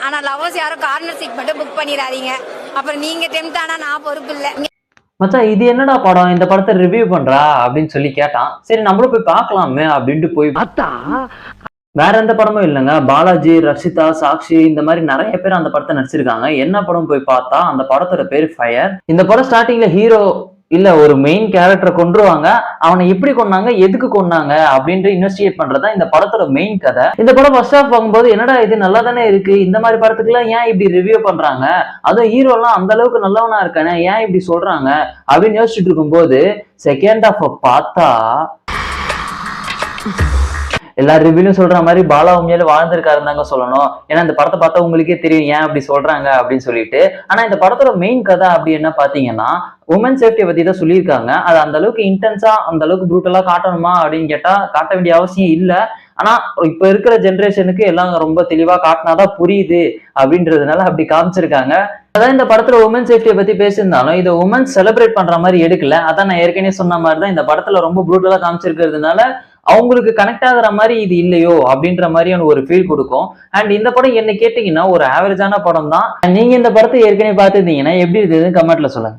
ஆனா லவர்ஸ் யாரும் corner seat மட்டும் புக் பண்ணிடாதீங்க. அப்புறம் நீங்க டெம்ட் ஆனா நான் பொறுப்பு இல்ல. மச்சான் இது என்னடா படம், இந்த படத்தை ரிவ்யூ பண்றா அப்படின்னு சொல்லி கேட்டான். சரி நம்மளும் போய் பார்க்கலாமே அப்படின்ட்டு போய் பார்த்தா வேற எந்த படமும் இல்லைங்க. பாலாஜி, ரஷிதா, சாக்ஷி இந்த மாதிரி நிறைய பேர் அந்த படத்தை நடிச்சிருக்காங்க. என்ன படம் போய் பார்த்தா அந்த படத்தோட பேர் ஃபயர். இந்த படம் ஸ்டார்டிங்ல ஹீரோ இல்ல ஒரு மெயின் கேரக்டரை கொன்றுவாங்க. அவனை எப்படி கொன்னாங்க, எதுக்கு கொன்னாங்க அப்படின்ட்டு இன்வெஸ்டிகேட் பண்றதா இந்த படத்தோட மெயின் கதை. இந்த படம் ஃபர்ஸ்ட் ஹாஃப் பார்க்கும்போது என்னடா இது நல்லா தானே இருக்கு, இந்த மாதிரி படத்துக்குலாம் ஏன் இப்படி ரிவ்யூ பண்றாங்க, அதுவும் ஹீரோ எல்லாம் அந்த அளவுக்கு நல்லவனா இருக்கானே ஏன் இப்படி சொல்றாங்க அப்படின்னு யோசிச்சுட்டு இருக்கும்போது செகண்ட் ஹாஃப் பார்த்தா எல்லா ரிவ்யூலும் சொல்ற மாதிரி பாலா உண்மையில வாழ்ந்திருக்காருந்தாங்க சொல்லணும். ஏன்னா இந்த படத்தை பார்த்தா உங்களுக்கே தெரியும் ஏன் அப்படி சொல்றாங்க அப்படின்னு சொல்லிட்டு. ஆனா இந்த படத்தோட மெயின் கதை அப்படி என்ன பாத்தீங்கன்னா உமன் சேஃப்டியை பத்தி தான் சொல்லியிருக்காங்க. அது அந்த அளவுக்கு இன்டென்ஸா அந்த அளவுக்கு ப்ரூட்டலா காட்டணுமா அப்படின்னு கேட்டா காட்ட வேண்டிய அவசியம் இல்லை. ஆனா இப்ப இருக்கிற ஜென்ரேஷனுக்கு எல்லாம் ரொம்ப தெளிவா காட்டினாதான் புரியுது அப்படின்றதுனால அப்படி காமிச்சிருக்காங்க. அதான் இந்த படத்துல உமன் சேஃப்டியை பத்தி பேசியிருந்தாலும் இதை உமன் செலிப்ரேட் பண்ற மாதிரி எடுக்கல. அதான் நான் ஏற்கனவே சொன்ன மாதிரிதான் இந்த படத்துல ரொம்ப ப்ரூட்டலா காமிச்சிருக்கிறதுனால அவங்களுக்கு கனெக்ட் ஆகுற மாதிரி இது இல்லையோ அப்படின்ற மாதிரியான ஒரு ஃபீல் கொடுக்கும். அண்ட் இந்த படம் என்ன கேட்டீங்கன்னா ஒரு ஆவரேஜான படம் தான். நீங்க இந்த படத்தை ஏற்கனவே பார்த்துருந்தீங்கன்னா எப்படி இருந்ததுன்னு கமெண்ட்ல சொல்லுங்க.